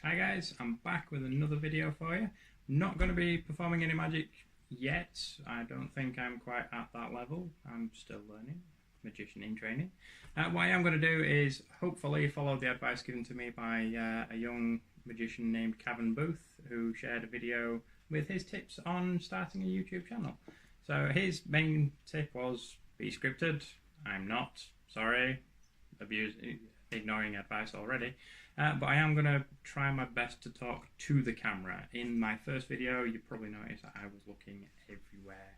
Hi guys, I'm back with another video for you. Not going to be performing any magic yet. I don't think I'm quite at that level. I'm still learning, magician in training. What I am going to do is hopefully follow the advice given to me by a young magician named Cavan Booth, who shared a video with his tips on starting a YouTube channel. So his main tip was be scripted. I'm not, sorry, ignoring advice already. But I am going to try my best to talk to the camera. In my first video, you probably noticed that I was looking everywhere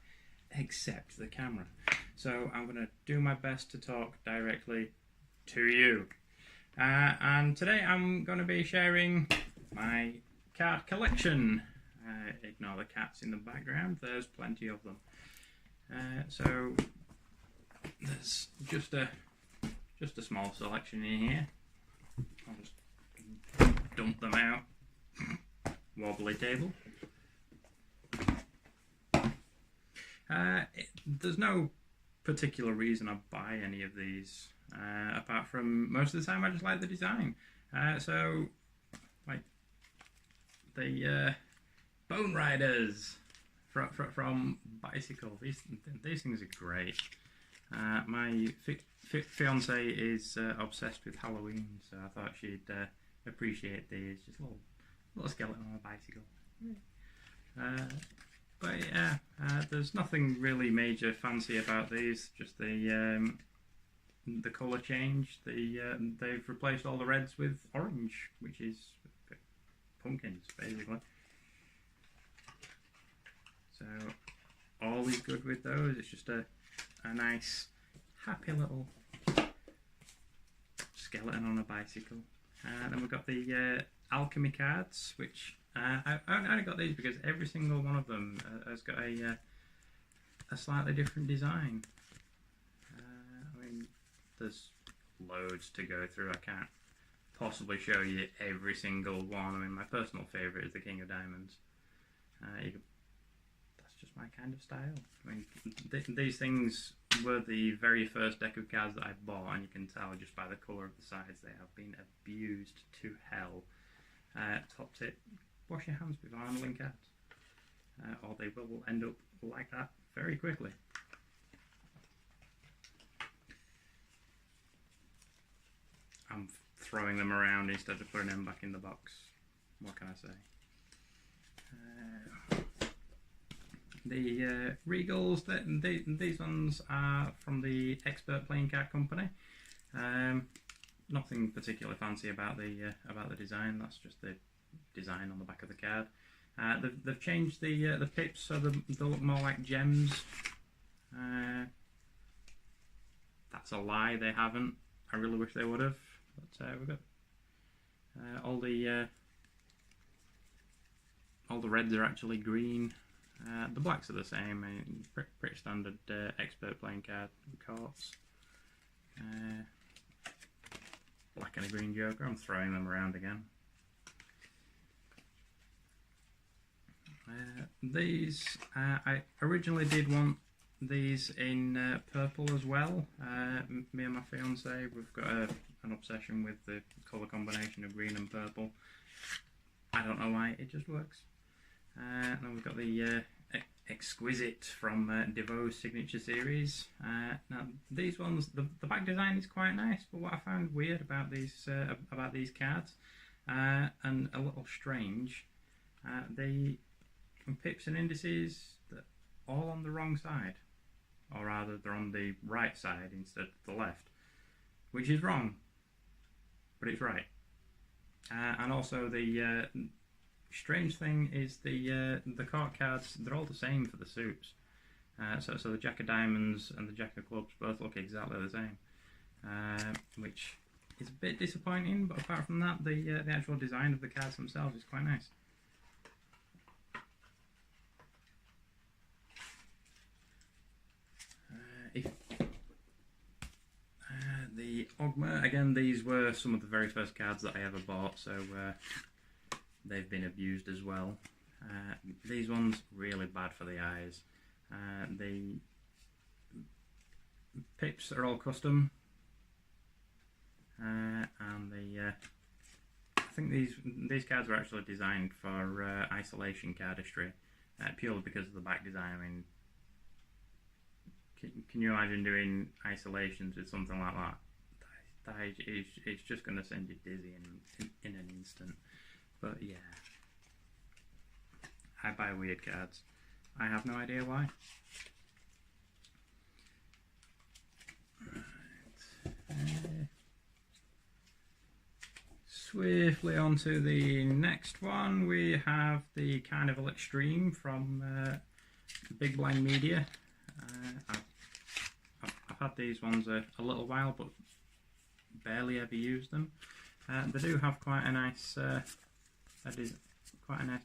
except the camera. So I'm going to do my best to talk directly to you. And today I'm going to be sharing my card collection. Ignore the cats in the background, there's plenty of them. So there's just a small selection in here. I'll just dump them out. Wobbly table. There's no particular reason I buy any of these, apart from most of the time I just like the design. So, like the Bone Riders from Bicycle. These things are great. My fiance is obsessed with Halloween, so I thought she'd appreciate these. Just a little skeleton on a bicycle. But yeah, there's nothing really major fancy about these. Just the colour change. They've replaced all the reds with orange, which is pumpkins basically. So all is good with those. It's just a nice, happy little skeleton on a bicycle. Then we've got the alchemy cards, which I only got these because every single one of them has got a slightly different design. I mean, there's loads to go through. I can't possibly show you every single one. I mean, my personal favourite is the King of Diamonds. That's just my kind of style. I mean, these things were the very first deck of cards that I bought, and you can tell just by the colour of the sides they have been abused to hell. Top tip, wash your hands before handling cards, or they will end up like that very quickly. I'm throwing them around instead of putting them back in the box. What can I say? The Regals, these ones are from the Expert Playing Card Company. Nothing particularly fancy about the design. That's just the design on the back of the card. They've changed the pips so they look more like gems. That's a lie. They haven't. I really wish they would have. But we've got all the reds are actually green. The blacks are the same. Pretty standard expert playing card courts. Black and a green joker. I'm throwing them around again. These I originally did want these in purple as well. Me and my fiance, we've got an obsession with the colour combination of green and purple. I don't know why, it just works. Then we've got the Exquisite from DeVoe's signature series. Now these ones, the back design is quite nice, but what I found weird about these cards, and a little strange, the pips and indices, they're all on the wrong side, or rather they're on the right side instead of the left, which is wrong, but it's right. And also the strange thing is the court cards, they're all the same for the suits. So the Jack of Diamonds and the Jack of Clubs both look exactly the same, which is a bit disappointing, but apart from that, the actual design of the cards themselves is quite nice. The Ogma, again, these were some of the very first cards that I ever bought, so they've been abused as well. These ones, really bad for the eyes. The pips are all custom, and the think these cards were actually designed for isolation cardistry, purely because of the back design. I mean, can you imagine doing isolations with something like that? It's just going to send you dizzy in an instant. But yeah, I buy weird cards. I have no idea why. Right. Swiftly on to the next one. We have the Carnival Extreme from Big Blind Media. I've had these ones a little while, but barely ever used them. They do have quite a nice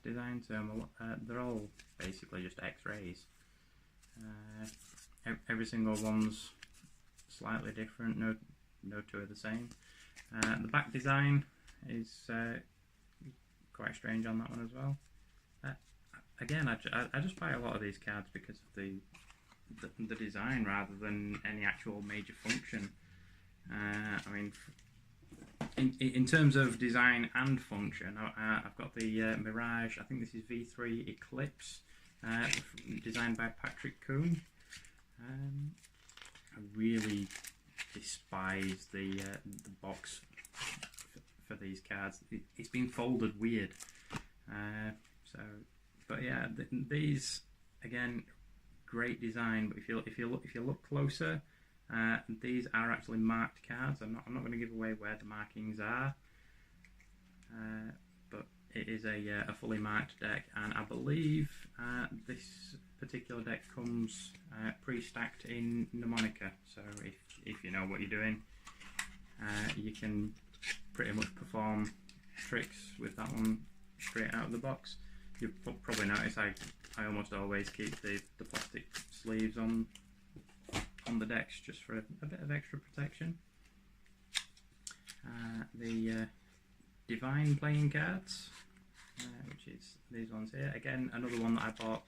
design to them. They're all basically just X-rays. Every single one's slightly different. No two are the same. The back design is quite strange on that one as well. Again, I just buy a lot of these cards because of the design rather than any actual major function. I mean, in terms of design and function, I've got the Mirage. I think this is V3 Eclipse, designed by Patrick Kuhn. I really despise the box for these cards. It's been folded weird. But yeah, these again, great design. But if you look closer, these are actually marked cards. I'm not going to give away where the markings are, but it is a fully marked deck, and I believe this particular deck comes pre-stacked in mnemonica. So if you know what you're doing, you can pretty much perform tricks with that one straight out of the box. You'll probably notice I almost always keep the plastic sleeves on the decks just for a bit of extra protection. The Divine playing cards, which is these ones here. Again, another one that I bought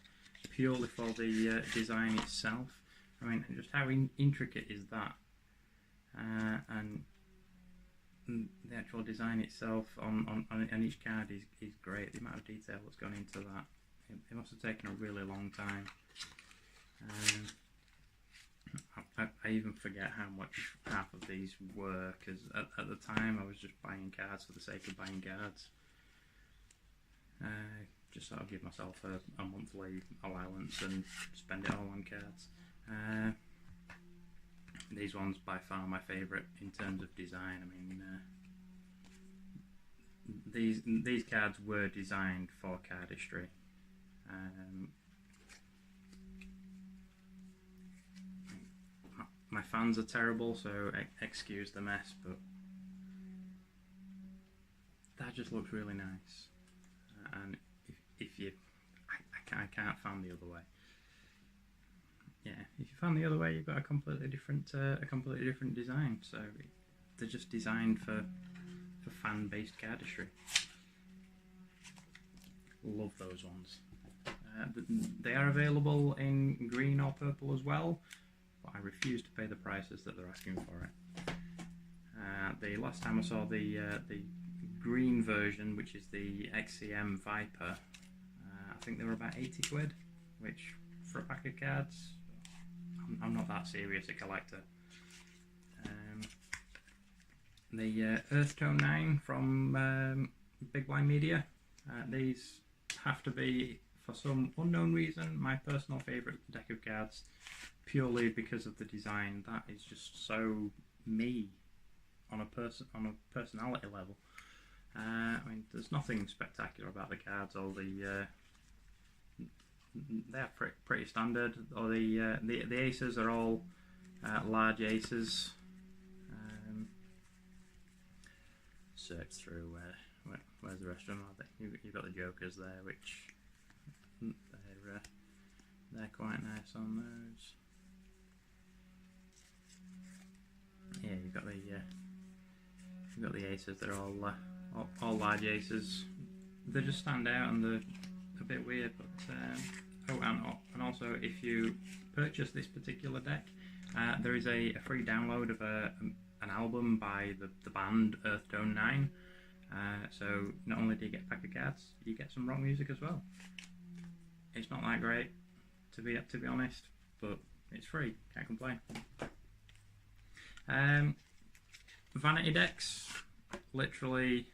purely for the design itself. I mean, just how intricate is that? And the actual design itself on each card is great. The amount of detail that's gone into that, it must have taken a really long time. I even forget how much half of these were, because at the time I was just buying cards for the sake of buying cards. Just sort of give myself a monthly allowance and spend it all on cards. These ones by far my favourite in terms of design. I mean, these cards were designed for cardistry. My fans are terrible, so excuse the mess, but that just looks really nice. And if you, I can't fan the other way. Yeah, if you fan the other way, you've got a completely different design. So they're just designed for fan-based cardistry. Love those ones. They are available in green or purple as well, but I refuse to pay the prices that they're asking for it. The last time I saw the green version, which is the XCM Viper, I think they were about 80 quid, which for a pack of cards, I'm not that serious a collector. The Earth Tone 9 from Big Blind Media, these have to be, for some unknown reason, my personal favourite deck of cards, purely because of the design. That is just so me on a personality level. I mean, there's nothing spectacular about the cards. All they're pretty standard. Or the aces are all large aces. Search through where's the rest of them? You've got the jokers there, which they're quite nice on those. Yeah, you've got the aces. They're all large aces. They just stand out and they're a bit weird. But and also, if you purchase this particular deck, there is a free download of an album by the band Earth Tone 9. So not only do you get a pack of cards, you get some rock music as well. It's not that great, to be honest, but it's free, can't complain. Vanity decks, literally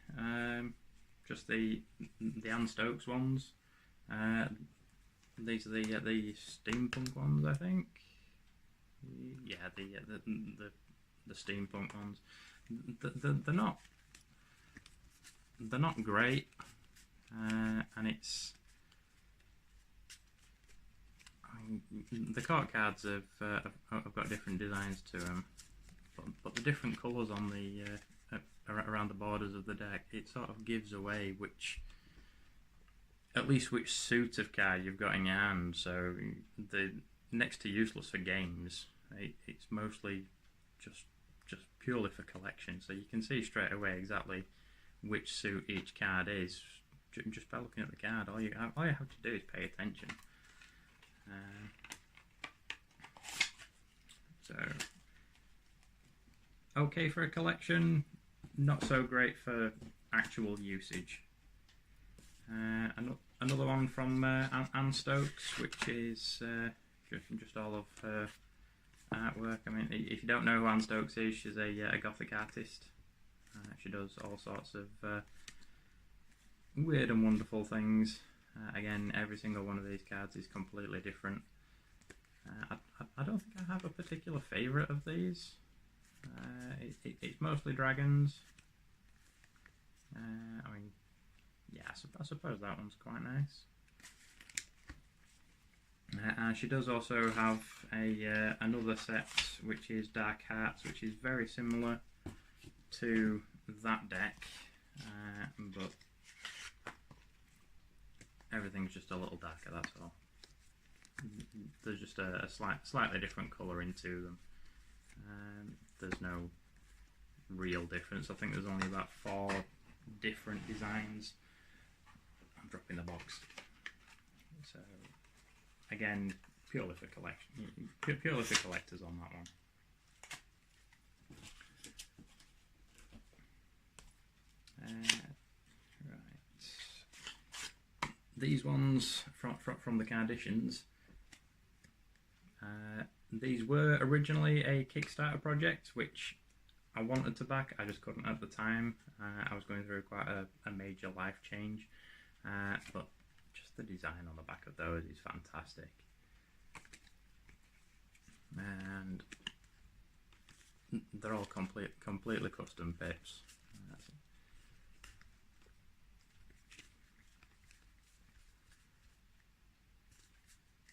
just the Anne Stokes ones. These are the steampunk ones, I think. Yeah, the steampunk ones. They're not great, and it's the court cards have got different designs to them, but the different colours on the around the borders of the deck, it sort of gives away at least which suit of card you've got in your hand. So the next to useless for games. It's mostly just purely for collection. So you can see straight away exactly which suit each card is just by looking at the card. All you have to do is pay attention. So okay for a collection, not so great for actual usage. Another one from Anne Stokes, which is just all of her artwork. I mean, if you don't know who Anne Stokes is, she's a Gothic artist. She does all sorts of weird and wonderful things. Again, every single one of these cards is completely different. I don't think I have a particular favourite of these. It's mostly dragons. I mean, yeah, I suppose that one's quite nice. She does also have another set, which is Dark Hearts, which is very similar to that deck, but everything's just a little darker, that's all. There's just a slightly different colour into them. There's no real difference. I think there's only about 4 different designs. I'm dropping the box. So again, purely for collection, purely for collectors on that one. Right, these ones from the Carditions. These were originally a Kickstarter project, which I wanted to back, I just couldn't at the time. I was going through quite a major life change, but just the design on the back of those is fantastic. And they're all completely custom pips.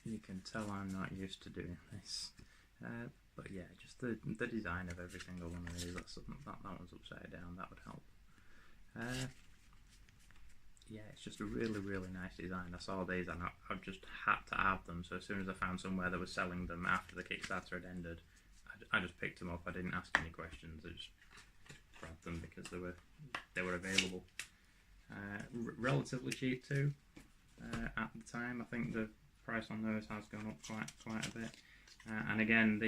You can tell I'm not used to doing this, but yeah, just the design of every single one of these. That one's upside down. That would help. Yeah, it's just a really nice design. I saw these and I just had to have them. So as soon as I found somewhere that was selling them after the Kickstarter had ended, I just picked them up. I didn't ask any questions. I just grabbed them because they were available. Relatively cheap too. At the time, I think the price on those has gone up quite a bit. And again,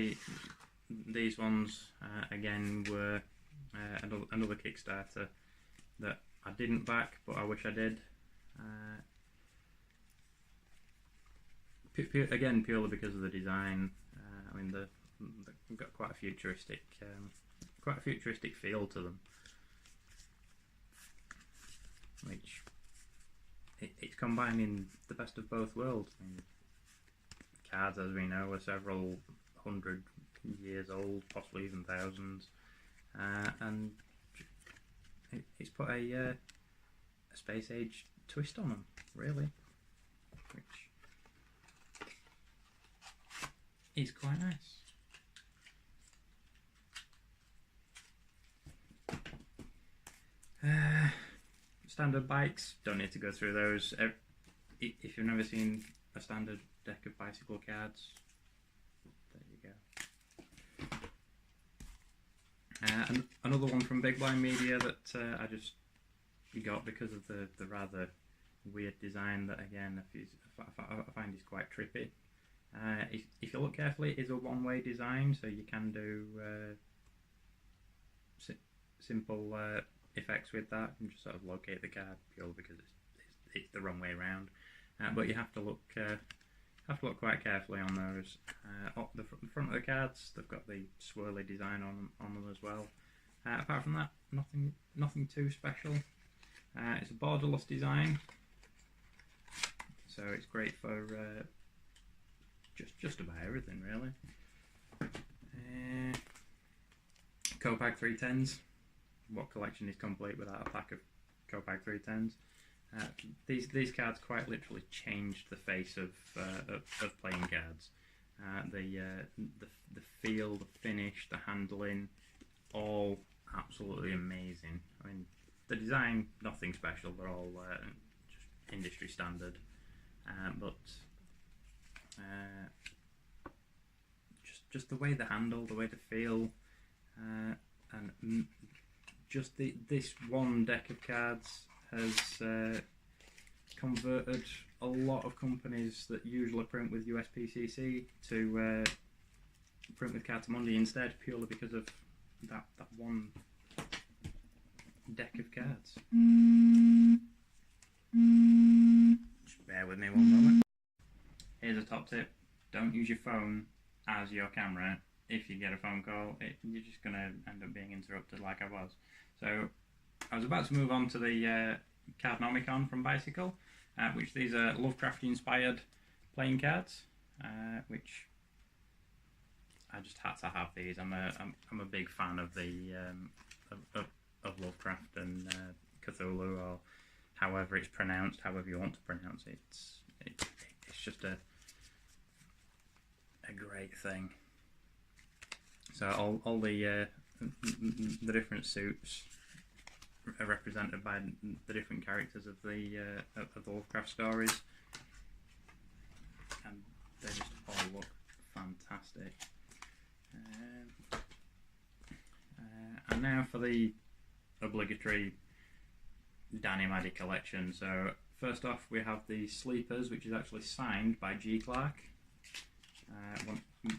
these ones again were another Kickstarter that I didn't back, but I wish I did. Again, purely because of the design. I mean, they've got quite a futuristic feel to them, which it's combining the best of both worlds. I mean, cards, as we know, are several 100 years old, possibly even thousands, and it's put a space age twist on them, really, which is quite nice. Standard bikes, don't need to go through those. If you've never seen a standard deck of bicycle cards, there you go. And another one from Big Blind Media that I just got because of the rather weird design that, again, I find is quite trippy. If you look carefully, it is a one-way design, so you can do simple effects with that. You can just sort of locate the card purely because it's the wrong way around. But you have to look quite carefully on those. The front of the cards, they've got the swirly design on them as well. Apart from that, nothing too special. It's a borderless design, so it's great for just about everything really. Copag 310s. What collection is complete without a pack of Copag 310s? These cards quite literally changed the face of playing cards. The feel, the finish, the handling, all absolutely amazing. I mean, the design, nothing special. They're all just industry standard, but just the way they handle, the way they feel, and just this one deck of cards has converted a lot of companies that usually print with USPCC to print with Cartamundi instead, purely because of that one deck of cards. Just bear with me one moment. Here's a top tip: don't use your phone as your camera. If you get a phone call, you're just going to end up being interrupted like I was. So I was about to move on to the Cardnomicon from Bicycle, which these are Lovecraft inspired playing cards, which I just had to have these. I'm a big fan of the of Lovecraft and Cthulhu, or however it's pronounced, however you want to pronounce it. It's just a great thing. So all the different suits are represented by the different characters of the Lovecraft stories, and they just all look fantastic. And now for the obligatory Dan M.I.T collection. So first off, we have the Sleepers, which is actually signed by G. Clark,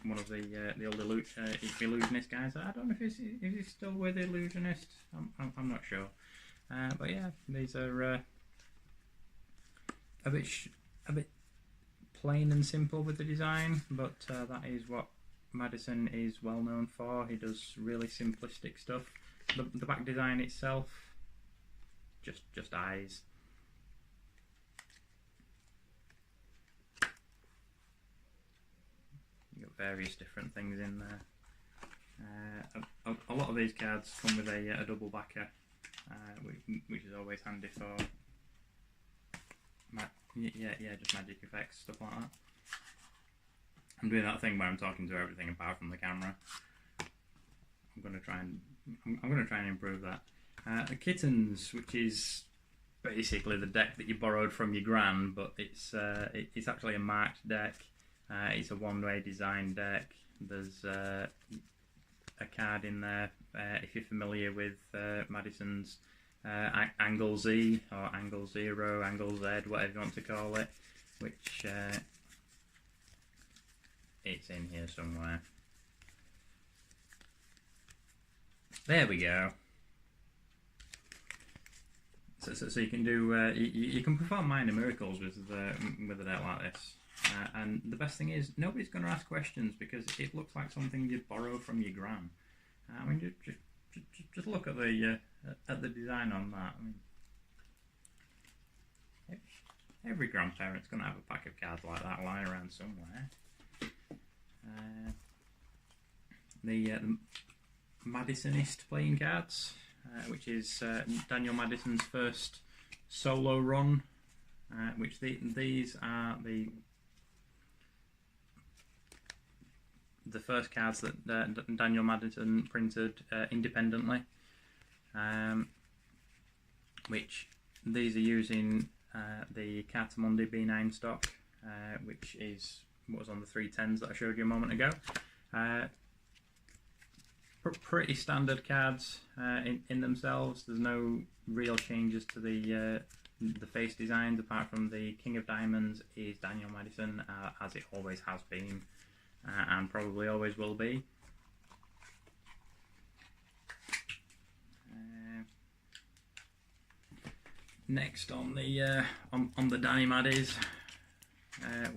one of the old illusionist guys. I don't know if he's still with the Illusionist. I'm not sure. But yeah, these are a bit plain and simple with the design, but that is what Madison is well known for. He does really simplistic stuff. The back design itself, just eyes. You've got various different things in there. A lot of these cards come with a double backer, which is always handy for just magic effects, stuff like that. I'm doing that thing where I'm talking to everything apart from the camera. I'm gonna try and improve that. The Kittens, which is basically the deck that you borrowed from your gran, but it's actually a marked deck. It's a one-way design deck. There's a card in there, if you're familiar with Madison's Angle Z, or Angle Zero, Angle Z, whatever you want to call it, which it's in here somewhere. There we go. So you can do you can perform minor miracles with a deck like this. And the best thing is, nobody's going to ask questions because it looks like something you'd borrow from your gran. I mean, just look at the design on that. I mean, every grandparent's going to have a pack of cards like that lying around somewhere. The Madisonist playing cards, which is Daniel Madison's first solo run, which these are the first cards that Daniel Madison printed independently, which these are using the Cartamundi B9 stock, which is what was on the 310s that I showed you a moment ago. Pretty standard cards in themselves. There's no real changes to the face designs, apart from the King of Diamonds is Daniel Madison, as it always has been. And probably always will be. Next on the Dynamadis,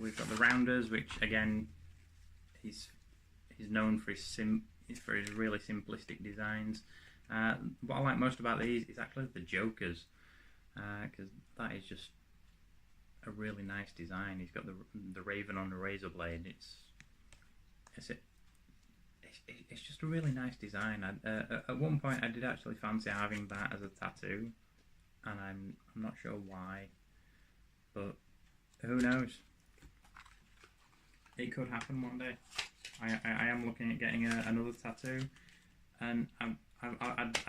we've got the rounders, which again he's known for his really simplistic designs. What I like most about these is actually the jokers, because that is just a really nice design. He's got the raven on the razor blade. It's just a really nice design. At one point I did actually fancy having that as a tattoo, and I'm not sure why, but who knows? It could happen one day. I am looking at getting another tattoo, and I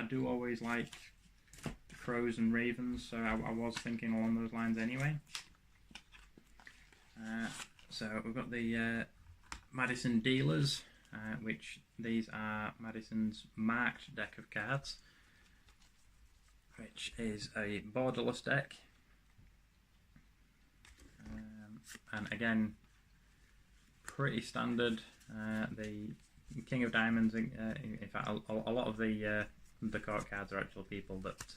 do always like crows and ravens, so I was thinking along those lines anyway. So we've got the Madison dealers, which these are Madison's marked deck of cards, which is a borderless deck, and again pretty standard. The King of Diamonds, in fact a lot of the court cards are actually people that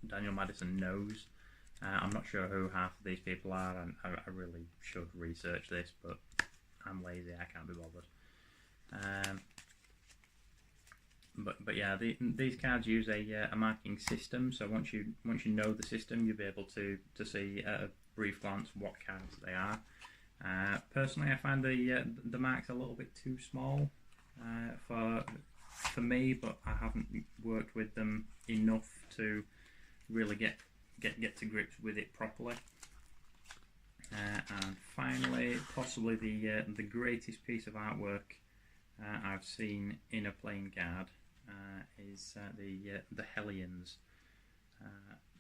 Daniel Madison knows. I'm not sure who half of these people are, and I really should research this, but I'm lazy, I can't be bothered. But yeah, these cards use a marking system, so once you know the system, you'll be able to see at a brief glance what cards they are. Personally, I find the marks a little bit too small for me, but I haven't worked with them enough to really get to grips with it properly. And finally, possibly the greatest piece of artwork I've seen in a playing card is the Hellions.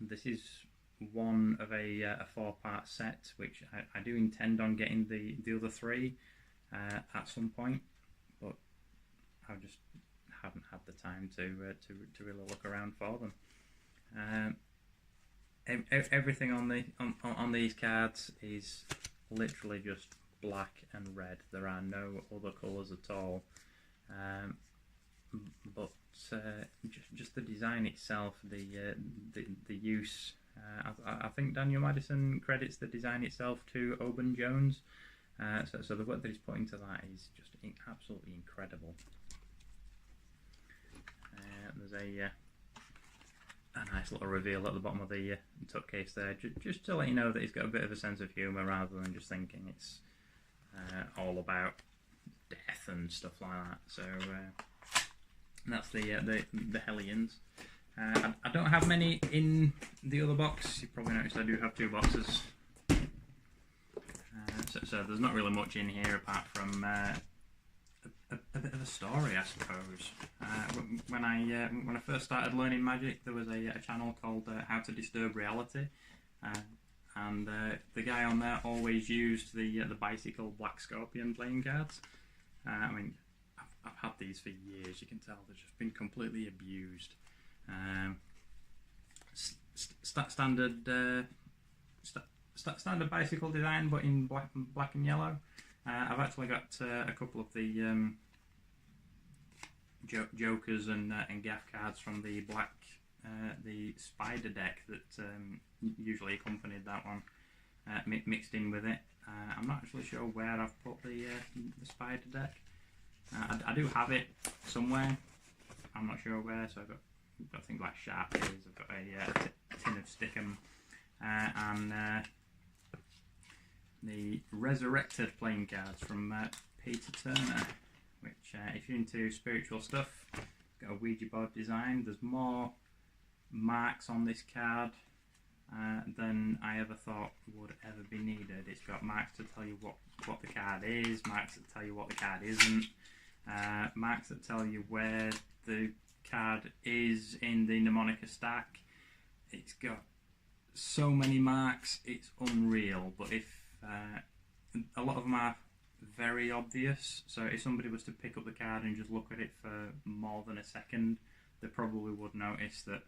This is one of a 4-part set, which I do intend on getting the other 3 at some point, but I just haven't had the time to really look around for them. Everything on these cards is literally just black and red. There are no other colours at all. But just the design itself, the use. I think Daniel Madison credits the design itself to Oban Jones. So the work that he's put into that is just absolutely incredible. There's a nice little reveal at the bottom of the tuck case there, just to let you know that he's got a bit of a sense of humour rather than just thinking it's all about death and stuff like that. So that's the Hellions. I don't have many in the other box. You probably noticed I do have 2 boxes. So there's not really much in here apart from a bit of a story, I suppose. When I first started learning Magic, there was a channel called How to Disturb Reality, and the guy on there always used the bicycle Black Scorpion playing cards. I mean, I've had these for years. You can tell they've just been completely abused. Standard bicycle design, but in black and yellow. I've actually got a couple of the jokers and gaff cards from the the spider deck that usually accompanied that one, mixed in with it. I'm not actually sure where I've put the spider deck. I do have it somewhere. I'm not sure where. So I've got things like Sharpies. I've got a tin of Stickum, and the Resurrected playing cards from Peter Turner, which if you're into spiritual stuff, got a Ouija board design. There's more marks on this card than I ever thought would ever be needed. It's got marks to tell you what the card is, marks that tell you what the card isn't, marks that tell you where the card is in the mnemonica stack. It's got so many marks, it's unreal. But if a lot of them are very obvious, so if somebody was to pick up the card and just look at it for more than a second, they probably would notice that,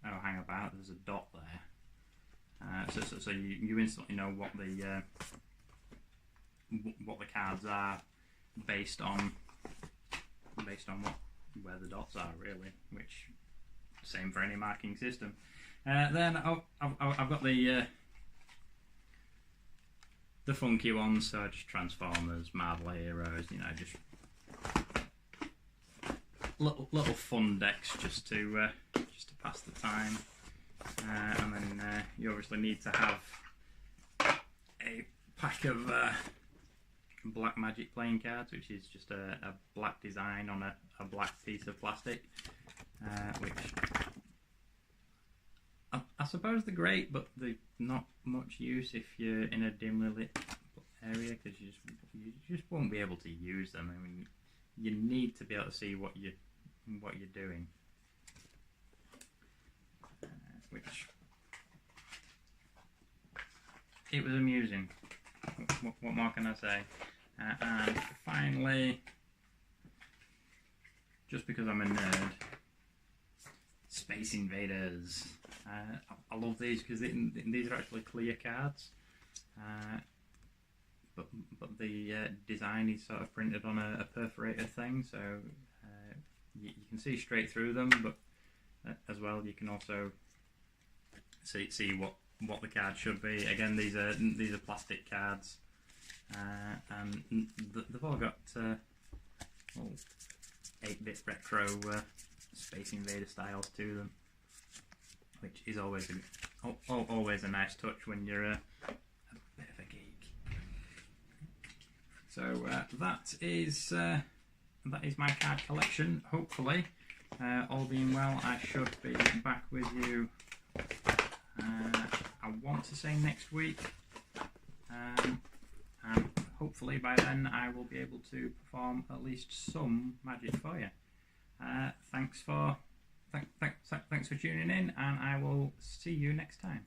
oh, hang about, there's a dot there. So you instantly know what the cards are based on where the dots are, really. Which, same for any marking system. Then I've got the funky ones, so just Transformers, Marvel Heroes, you know, just little fun decks just to pass the time. And then you obviously need to have a pack of black magic playing cards, which is just a black design on a black piece of plastic, which I suppose they're great, but they're not much use if you're in a dimly lit area, because you just won't be able to use them. I mean, you need to be able to see what you're doing, which it was amusing. What more can I say? And finally, just because I'm a nerd, Space Invaders. I love these because these are actually clear cards, but the design is sort of printed on a perforated thing, so you can see straight through them. But as well, you can also see what the card should be. Again, these are plastic cards, and they've all got 8-bit retro Space Invader styles to them, which is always a nice touch when you're a bit of a geek. So that is my card collection. Hopefully, all being well, I should be back with you. I want to say next week, and hopefully by then I will be able to perform at least some magic for you. Thanks for tuning in, and I will see you next time.